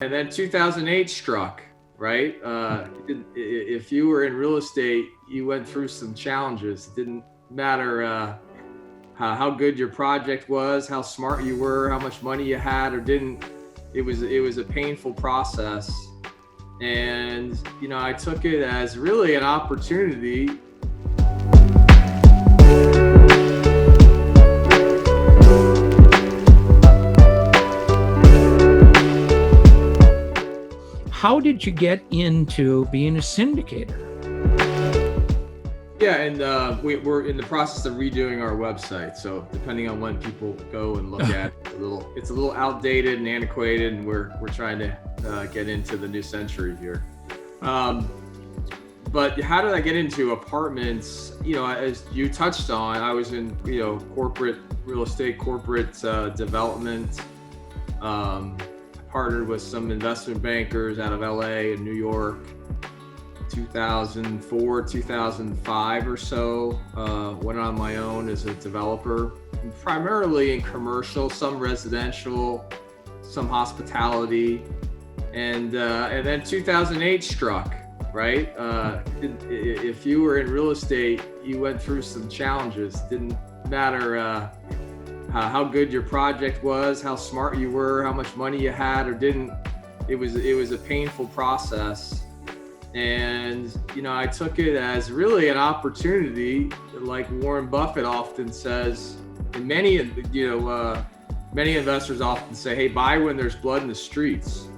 And then 2008 struck, right? If you were in real estate, you went through some challenges. It didn't matter how good your project was, how smart you were, how much money you had or didn't. It was a painful process. And, I took it as really an opportunity. How did you get into being a syndicator? Yeah, and we're in the process of redoing our website. So depending on when people go and look at it, it's a little outdated and antiquated, and we're trying to get into the new century here. But how did I get into apartments? As you touched on, I was in corporate real estate, corporate development. Partnered with some investment bankers out of LA and New York. 2004, 2005 or so, went on my own as a developer, primarily in commercial, some residential, some hospitality, and then 2008 struck, right? If you were in real estate, you went through some challenges. It didn't matter how good your project was, how smart you were, how much money you had or didn't. It was a painful process. And, I took it as really an opportunity, like Warren Buffett often says, and many investors often say, hey, buy when there's blood in the streets.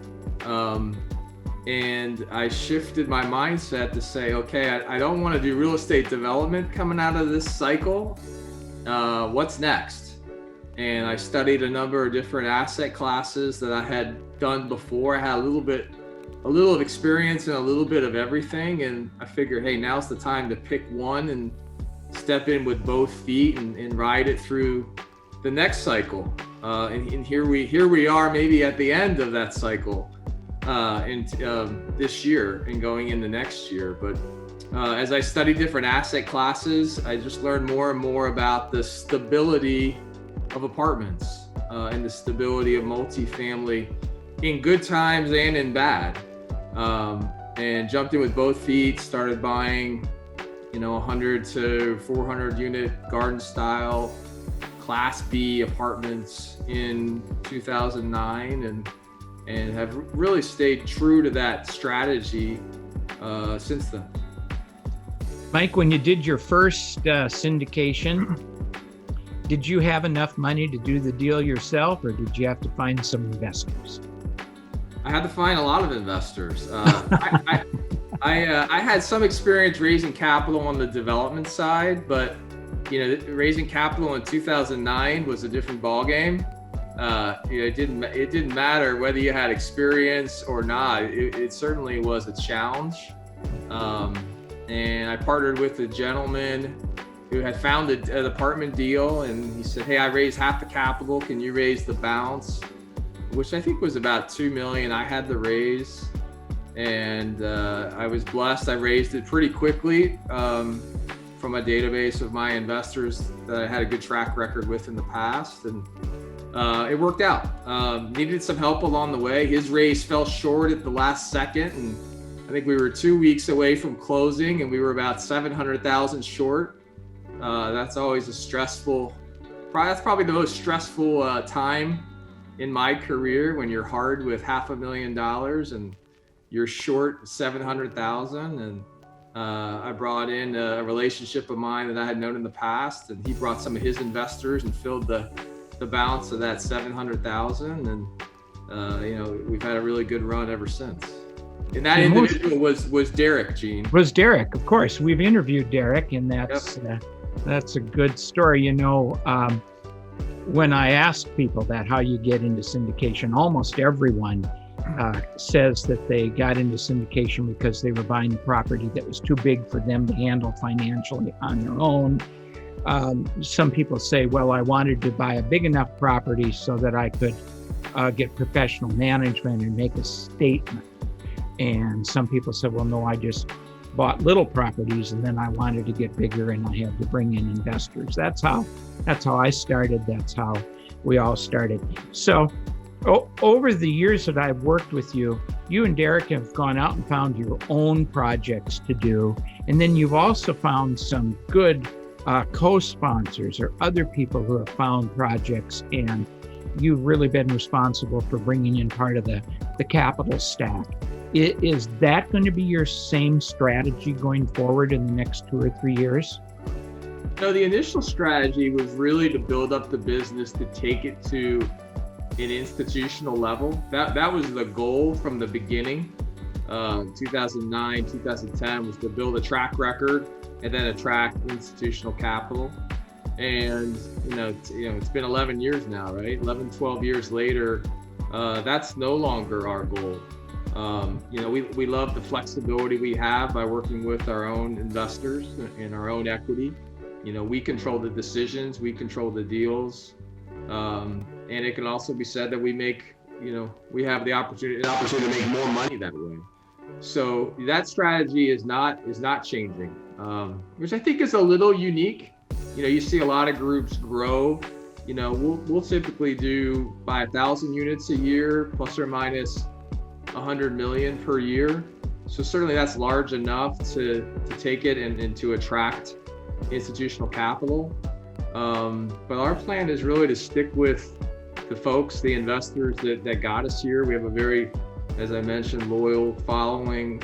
And I shifted my mindset to say, okay, I don't want to do real estate development coming out of this cycle. What's next? And I studied a number of different asset classes that I had done before. I had a little of experience and a little bit of everything. And I figured, hey, now's the time to pick one and step in with both feet and ride it through the next cycle. And here we are, maybe at the end of that cycle this year and going into next year. But as I studied different asset classes, I just learned more and more about the stability of apartments and the stability of multifamily in good times and in bad. And jumped in with both feet, started buying 100 to 400 unit garden style Class B apartments in 2009 and have really stayed true to that strategy since then. Mike, when you did your first syndication, did you have enough money to do the deal yourself, or did you have to find some investors? I had to find a lot of investors. I had some experience raising capital on the development side, but raising capital in 2009 was a different ballgame. It didn't matter whether you had experience or not. It certainly was a challenge. And I partnered with a gentleman who had found an apartment deal, and he said, hey, I raised half the capital. Can you raise the balance? Which I think was about $2 million. I had the raise, and I was blessed. I raised it pretty quickly from a database of my investors that I had a good track record with in the past, and it worked out. Needed some help along the way. His raise fell short at the last second, and I think we were 2 weeks away from closing, and we were about $700,000 short. That's always that's probably the most stressful time in my career, when you're hard with $500,000 and you're short $700,000. And I brought in a relationship of mine that I had known in the past, and he brought some of his investors and filled the balance of that $700,000. And we've had a really good run ever since. And that individual was Derek, Gene. Was Derek, of course. We've interviewed Derek, and that's a good story. When I ask people how you get into syndication, almost everyone says that they got into syndication because they were buying a property that was too big for them to handle financially on their own. Some people say, well, I wanted to buy a big enough property so that I could get professional management and make a statement. And some people said, well, no, I just bought little properties and then I wanted to get bigger and I had to bring in investors. That's how I started. That's how we all started. So Over the years that I've worked with you, you and Derek have gone out and found your own projects to do. And then you've also found some good co-sponsors or other people who have found projects, and you've really been responsible for bringing in part of the capital stack. Is that going to be your same strategy going forward in the next 2 or 3 years? No, the initial strategy was really to build up the business, to take it to an institutional level. That was the goal from the beginning. 2009, 2010 was to build a track record and then attract institutional capital. And it's been 11 years now, right? 11, 12 years later, that's no longer our goal. We love the flexibility we have by working with our own investors and our own equity. We control the decisions, we control the deals. And it can also be said that we have the opportunity to make more money that way. So that strategy is not changing, which I think is a little unique. You see a lot of groups grow. We'll typically do by 1,000 units a year, plus or minus 100 million per year. So certainly that's large enough to take it and to attract institutional capital. But our plan is really to stick with the folks, the investors that got us here. We have a very, as I mentioned, loyal following,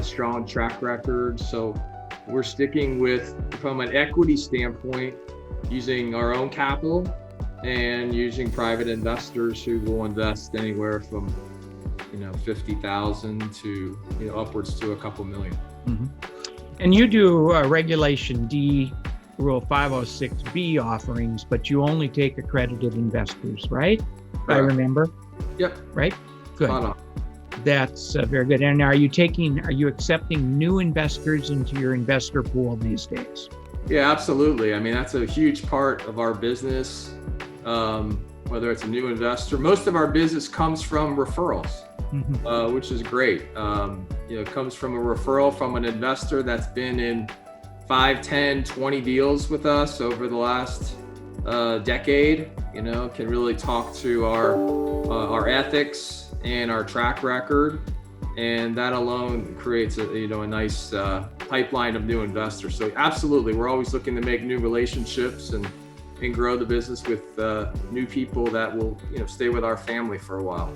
strong track record. So we're sticking with, from an equity standpoint, using our own capital and using private investors who will invest anywhere from 50,000 to upwards to a couple million. Mm-hmm. And you do Regulation D, Rule 506B offerings, but you only take accredited investors, right? Correct. I remember. Yep. Right? Good. Spot on. That's very good. And are you accepting new investors into your investor pool these days? Yeah, absolutely. I mean, that's a huge part of our business. Whether it's a new investor, most of our business comes from referrals, which is great. It comes from a referral from an investor that's been in 5, 10, 20 deals with us over the last decade. Can really talk to our ethics and our track record, and that alone creates a nice pipeline of new investors. So absolutely, we're always looking to make new relationships and grow the business with new people that will stay with our family for a while.